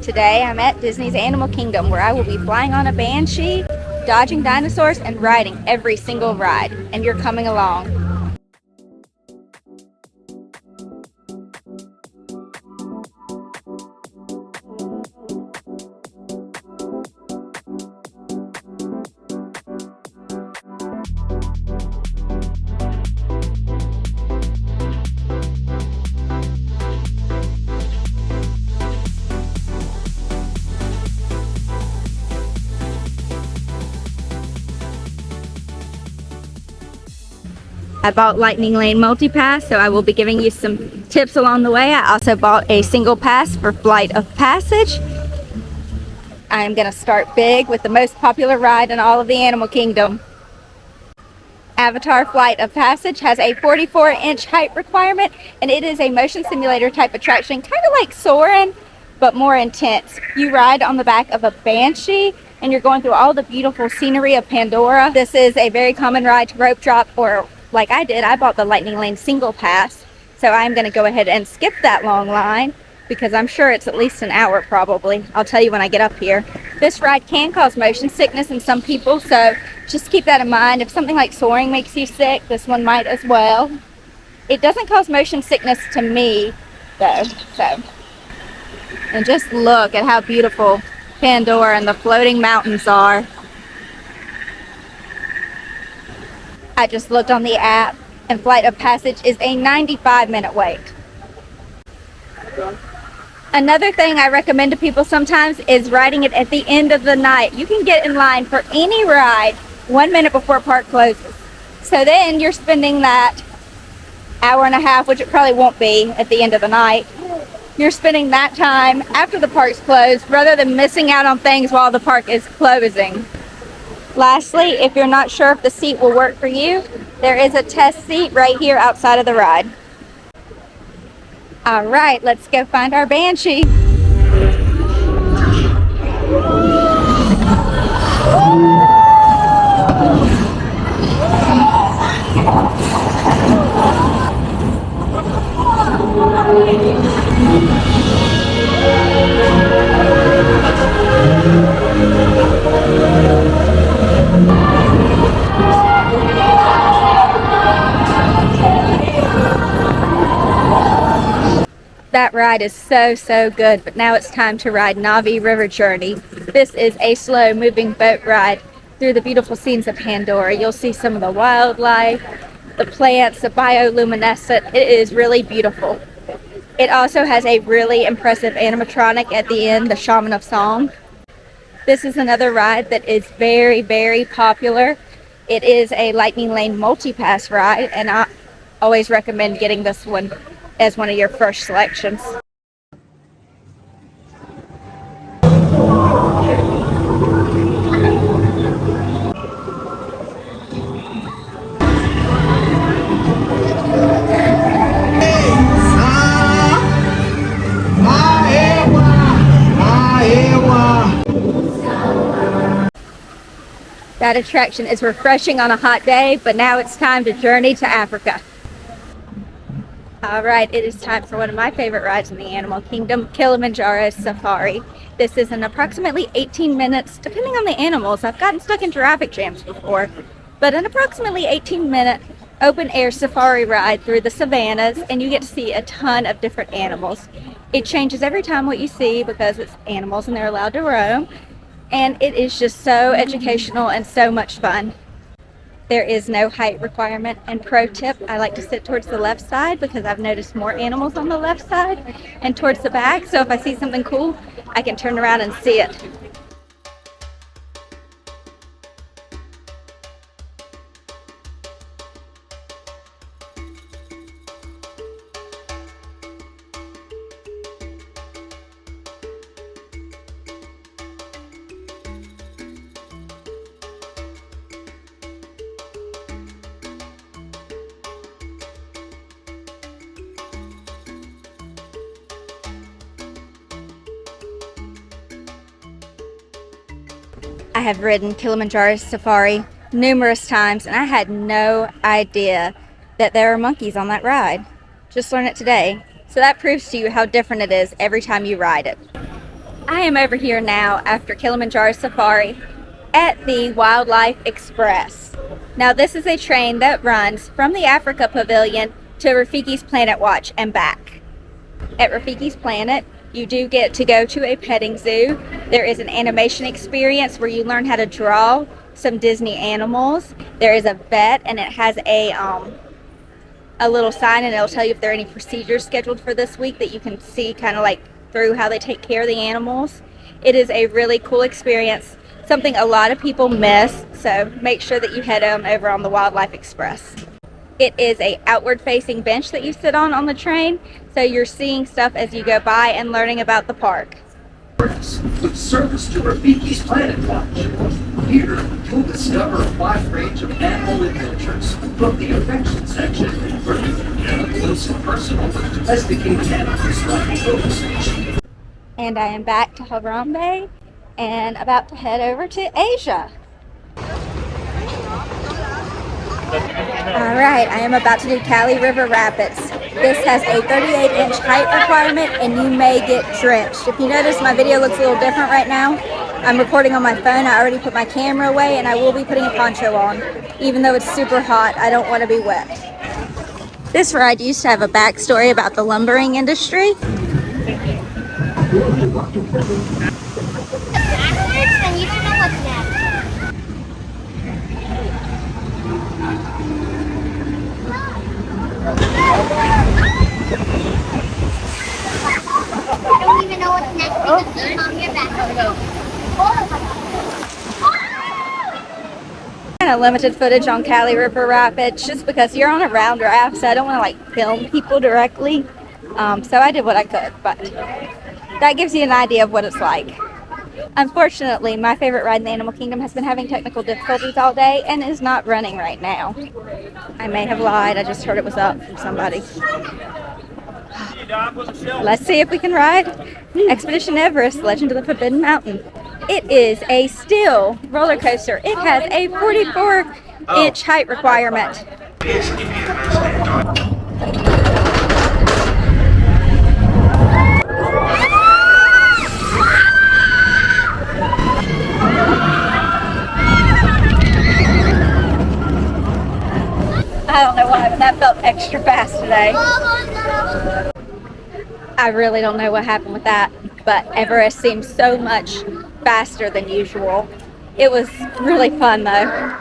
Today I'm at Disney's Animal Kingdom, where I will be flying on a banshee, dodging dinosaurs, and riding every single ride. And you're coming along. I bought Lightning Lane Multipass, so I will be giving you some tips along the way. I also bought a single pass for Flight of Passage. I'm going to start big with the most popular ride in all of the Animal Kingdom. Avatar Flight of Passage has a 44-inch height requirement, and it is a motion simulator type attraction, kind of like Soarin', but more intense. You ride on the back of a banshee, and you're going through all the beautiful scenery of Pandora. This is a very common ride to rope drop, or like I did, I bought the Lightning Lane single pass, so I'm going to go ahead and skip that long line because I'm sure it's at least an hour probably. I'll tell you when I get up here. This ride can cause motion sickness in some people, so just keep that in mind. If something like soaring makes you sick, this one might as well. It doesn't cause motion sickness to me though, so. And just look at how beautiful Pandora and the floating mountains are. I just looked on the app, and Flight of Passage is a 95-minute wait. Another thing I recommend to people sometimes is riding it at the end of the night. You can get in line for any ride 1 minute before park closes. So then you're spending that hour and a half, which it probably won't be at the end of the night. You're spending that time after the park's closed rather than missing out on things while the park is closing. Lastly, if you're not sure if the seat will work for you, there is a test seat right here outside of the ride. All right, let's go find our banshee. That ride is so good, but now it's time to ride Navi River Journey. This is a slow moving boat ride through the beautiful scenes of Pandora. You'll see some of the wildlife, the plants, the bioluminescent. It is really beautiful. It also has a really impressive animatronic at the end, the Shaman of Song. This is another ride that is very popular. It is a Lightning Lane multi-pass ride, and I always recommend getting this one as one of your first selections. That attraction is refreshing on a hot day, but now it's time to journey to Africa. All right, it is time for one of my favorite rides in the Animal Kingdom, Kilamanjaro Safari. This is an approximately 18 minutes, depending on the animals. I've gotten stuck in traffic jams before, but an approximately 18-minute open air safari ride through the savannas, and you get to see a ton of different animals. It changes every time what you see because it's animals and they're allowed to roam, and it is just so educational and so much fun. There is no height requirement, and pro tip, I like to sit towards the left side because I've noticed more animals on the left side and towards the back, so if I see something cool, I can turn around and see it. I have ridden Kilamanjaro Safari numerous times, and I had no idea that there are monkeys on that ride. Just learned it today. So that proves to you how different it is every time you ride it. I am over here now after Kilamanjaro Safari at the Wildlife Express. Now this is a train that runs from the Africa Pavilion to Rafiki's Planet Watch and back. At Rafiki's Planet, you do get to go to a petting zoo. There is an animation experience where you learn how to draw some Disney animals. There is a vet, and it has a little sign, and it'll tell you if there are any procedures scheduled for this week that you can see kind of like through how they take care of the animals. It is a really cool experience, something a lot of people miss, so make sure that you head on over on the Wildlife Express. It is a outward facing bench that you sit on the train, so you're seeing stuff as you go by and learning about the park. With service to Rafiki's Planet Watch. Here, you'll discover a wide range of animal adventures, from the affection section, where you can get up close and personal with domesticated animals like goats. And I am back to Harambe and about to head over to Asia. Alright, I am about to do Kali River Rapids. This has a 38-inch height requirement and you may get drenched. If you notice, my video looks a little different right now. I'm recording on my phone. I already put my camera away and I will be putting a poncho on. Even though it's super hot, I don't want to be wet. This ride used to have a backstory about the lumbering industry. Then you don't know what's next. I don't even know what's next because there's on your back. Kind of limited footage on Kali River Rapids just because you're on a round raft, so I don't want to like film people directly. So I did what I could, but that gives you an idea of what it's like. Unfortunately, my favorite ride in the Animal Kingdom has been having technical difficulties all day and is not running right now. I may have lied, I just heard it was up from somebody. Let's see if we can ride Expedition Everest, Legend of the Forbidden Mountain. It is a steel roller coaster. It has a 44-inch height requirement. I don't know why, but that felt extra fast today. I really don't know what happened with that, but Everest seems so much faster than usual. It was really fun though.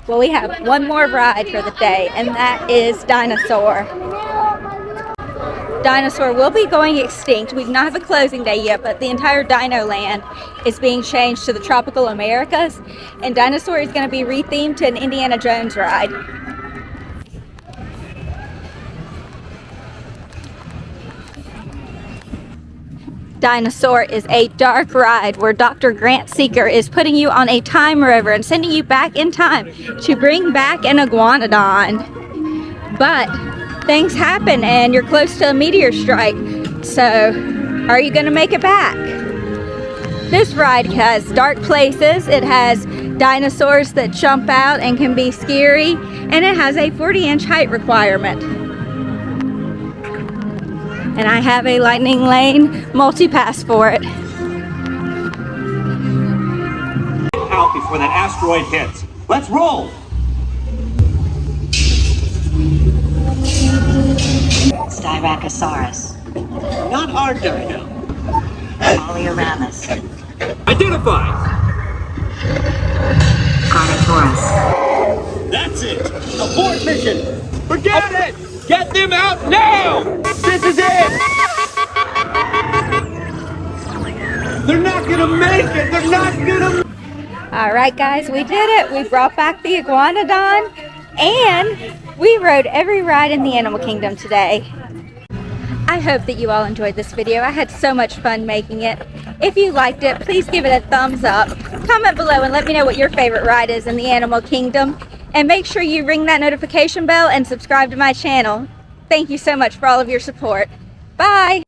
Well, we have one more ride for the day, and that is Dinosaur. Dinosaur will be going extinct. We do not have a closing day yet, but the entire Dino Land is being changed to the tropical Americas, and Dinosaur is going to be rethemed to an Indiana Jones ride. Dinosaur is a dark ride where Dr. Grant Seeker is putting you on a time rover and sending you back in time to bring back an iguanodon. But things happen and you're close to a meteor strike. So, are you going to make it back? This ride has dark places, it has dinosaurs that jump out and can be scary, and it has a 40-inch height requirement. And I have a lightning lane multi-pass for it. Out before that asteroid hits. Let's roll! Styracosaurus. Not our dino. Polyaramus. Identify! Carnotaurus. That's it! Abort mission! Forget it! Get them out now! This is it! They're not gonna make it! They're not gonna... Alright guys, we did it! We brought back the iguanodon and we rode every ride in the Animal Kingdom today. I hope that you all enjoyed this video. I had so much fun making it. If you liked it, please give it a thumbs up. Comment below and let me know what your favorite ride is in the Animal Kingdom. And make sure you ring that notification bell and subscribe to my channel. Thank you so much for all of your support. Bye!